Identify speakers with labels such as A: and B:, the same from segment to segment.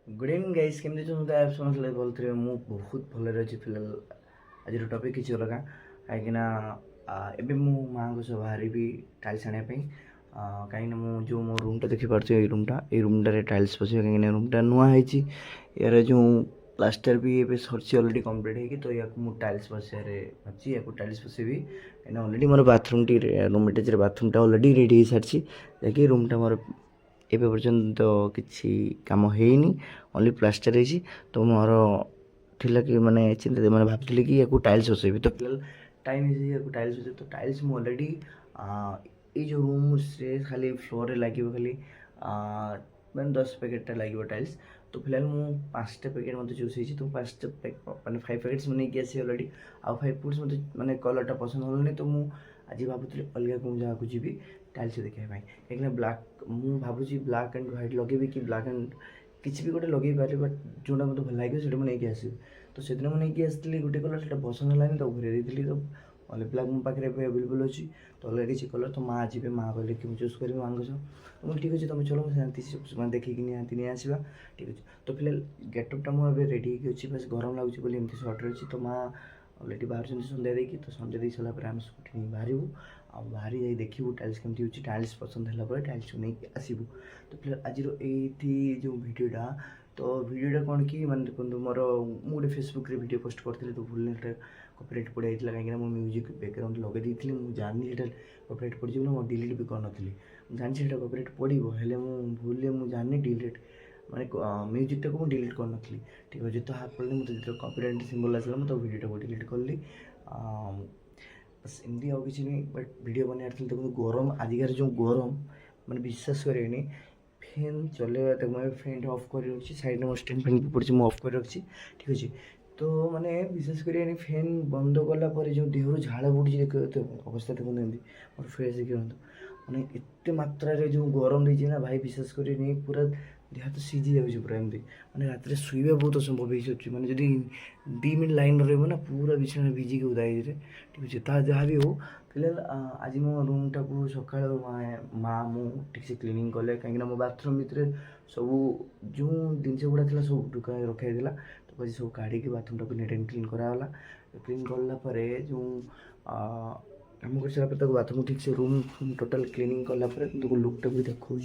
A: Good evening guys केमती समझते आप समझे बोलते मु बहुत भलରେ ଅଛି फिलहाल आज टॉपिक किसी अलग कहीं एबे मु माँ को सब बाहरी टाइल्स आने कहीं मु जो मो रूमटा देखिपे रूमटा टाइल्स पशे कहीं रूमटा नुआ है यार जो प्लास्टर भी ए सरची अलरेडी कंप्लीट है तो या टाइल्स बसारे अच्छी या टाइल्स बसेबी कहीं अलरेडी मोर बाथरूम टी रूम अटैच बाथरूमटा अलरेडी रेडी हो सारी जैकि रूमटा मोर ଏବେ ପର୍ଯ୍ୟନ୍ତ କିଛି କାମ ହେଇନି ଓନ୍ଲି ପ୍ଲାଷ୍ଟର ହେଇଛି ତ ମୋର ଥିଲା କି ମାନେ ଚିନ୍ତା ମାନେ ଭାବୁଥିଲି କି ୟାକୁ ଟାଇଲ୍ସ ବସେଇବି ତ ଫିଲହାଲ ଟାଇମ୍ ହେଇଛି ୟାକୁ ଟାଇଲ୍ସ ବସେଇବି ତ ଟାଇଲ୍ସ ମୁଁ ଅଲରେଡ଼ି ଏଇ ଯେଉଁ ରୁମ୍ରେ ଖାଲି ଫ୍ଲୋରରେ ଲାଗିବ ଖାଲି ମାନେ 10 ପ୍ୟାକେଟ୍ଟା ଲାଗିବ ଟାଇଲ୍ସ ତ ଫିଲହାଲ ମୁଁ 5ଟା ପ୍ୟାକେଟ୍ ମୋତେ ଚୁଜ୍ ହେଇଛି ତ 5ଟା ମାନେ 5 ପ୍ୟାକେଟ୍ସ ମୁଁ ନେଇକି ଆସିବି ଅଲରେଡ଼ି ଆଉ 5 ଫୁଟ୍ସ ମୋତେ ମାନେ କଲର୍ଟା ପସନ୍ଦ ହେଲାନି ତ ମୁଁ ଆଜି ଭାବୁଥିଲି ଅଲଗା କେଉଁ ଜାଗାକୁ ଯିବି टाइल्स देखा कहीं ब्लाक मु भावुँ ब्लाक एंड व्हाइट लगे कि ब्लाक एंड किसी भी गोटे लगे पारे बट जोटा मतलब भल लगे से नहीं आसबि तो से दिन मुझे आसती गोटे कलर से पसंद है तो घूरे दी तो अलग ब्लाक मो पाखे एवेलेबल अच्छी तो अलग किसी कलर तो माँ जी माँ कहले कि मुझे चूज करी माँ सह तो मुझे ठीक अच्छे तुम चलो मैं देखिए नहीं आसवा ठीक अच्छे तो फिलहाल गेटअपटा मुझे रेडी अच्छी बस गरम लगुच एमती सर्ट्रे अच्छी तो माँ अलरेडी बाहर सन्ध्या देखी तो सन्ध्या दे सारापर आम स्कूटी नहीं बाहर बाहरी जाए देखू टाइल्स केमती हो टाइल्स पसंद है टाइल्स को नहीं आसबू तो फिर आज ये जो वीडियोटा तो वीडियोटा कौन कि मैंने देखो मोर मुझे फेसबुक रे वीडियो पोस्ट करी तो भूल कॉपीराइट पड़ जाता कहीं मो म्यूजिक बैकग्राउंड लगे दी मुझे जानी कॉपीराइट पड़ जाए मुझे डिलीट भी करनी जानी से कॉपीराइट पड़ो हेले भूल मुझे जानी डिलीट माने म्यूजिकटा को डिलीट करनी ठीक अच्छे तो हाथ पड़े मतलब जो कॉपीराइट सिंबल आसला मुझे वीडियो को डिलीट कली बस एमती आउ कि नहीं बट वीडियो बनाई देखो गरम आजिकार जो गरम मैंने विश्वास करेनि फैन चलेगा तक मैं फैन ऑफ कर रखी साइड में स्टैंड फैन भी पड़ी ऑफ कर रखी ठीक अच्छे तो मैंने विश्वास करेनि फैन बंद कलापर जो देहर झाड़ बुड़ी देख अवस्था देखते मोर फेस देखिए मैंने एत मात्रा जो गरम देती ना भाई विश्वास करेनि पूरा देह हाथ सीझी जाऊँगी पूरा एमती मैंने रात में शुवा बहुत असंभव हो मैंने जब 2 मिनट लाइन रहा ना पूरा बिछाना भिजिक उदा ठीक अच्छे ता जहाँ भी हो फिलहाल आज मो रूमटा को सका माँ मु ठीक से क्लीनिंग कले कहीं मो बाथरूम भितर सब जो जिनस गुड़ा थी सब ढुका रखाई तो बस सब काढ़ी बाथरूमटा को नीट एंड क्लीन कराला क्लीन कलापर जो कम कर सारापर बाथरूम ठीक से रूम टोटाल क्लीनिंग कलापर लुकटा भी देखा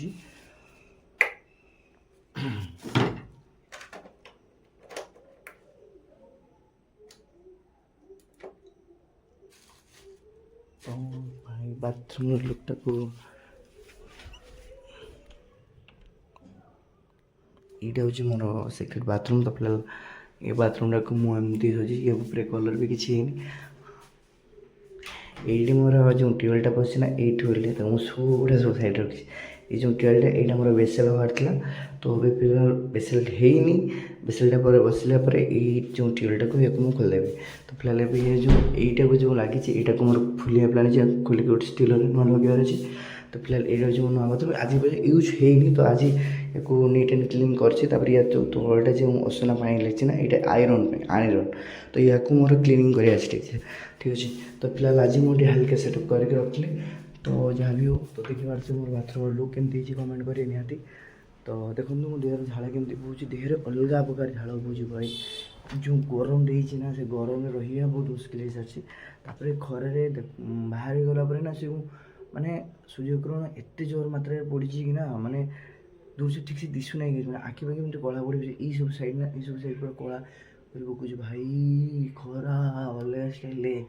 A: तो भाई बाथरूम लुकटा को यहाँ हूँ मोर सेक्रेट बाथरूम तो फिलहाल ये बाथरूम टाक मुझे सजी ये ऊपर कलर भी किसी ये मोर जो ट्यूबवेलटा पशे ना ये ट्यूबवेल तो मुझे सब सब साइड रखी ये जो ट्यूबवेलटा यहाँ मोर बेसल बाहर था तो अभी फिलहाल बेसल है बेसलटा पर बसला जो ट्यूबवेलटा को या खोलदेवी तो फिलहाल ये जो यहीटा को जो लगी यहाँ को मोर फुलिया प्लान खोलिक गोटे स्टीलर नुआ लगे अच्छे तो फिलहाल ये जो नुआ बाथरूम आज यूज है तो आज या नीट एंड क्लीन कर या जो तलटा जो असना पानी लगी ना ये आयरन तो या मोर क्लीनिंग कर ठीक अच्छे तो फिलहाल आज मुझे हल्का सेटअप करके रखी तो जहाँ भी हो तो देखिए मोर बाथरूम लुक केमती कमेंट करें निहाती तो देखो मो देहर झाड़ केमती बोची देहर अलग प्रकार झाड़ बोची भाई जो गरम देती ना से गरम रहा बहुत मुस्किल हो सारी खरे बाहर गलापर ना से माने सूर्यकिरण एत जोर मात्रा पड़ी कि ना माने दूर से ठीक से दिशु ना कि आखि पाखि मुझे कला पड़ ये सब साइड ना ये सब साइड पूरा कला पकुच भाई खरा अलग स्टाइल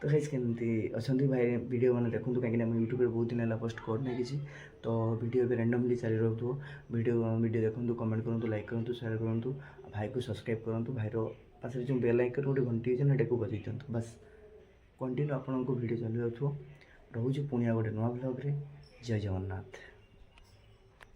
A: तो कैसे केमती अच्छा भाई वीडियो मैंने देखूँ कहीं यूट्यूब बहुत दिन है पोस्ट करना किसी तो वीडियो भी रैंडमली चली रखु वीडियो देखूँ कमेंट करूँ लाइक करूँ शेयर करूँ भाई को सब्सक्राइब करूँ भाईर पास जो बेल आइकन गोटे घंटी अच्छे ना को बजाई दिखाँ बस कंटिन्यू आपको वीडियो चल रोचे पुणी गोटे नुआ ब्लॉग रे जय जगन्नाथ।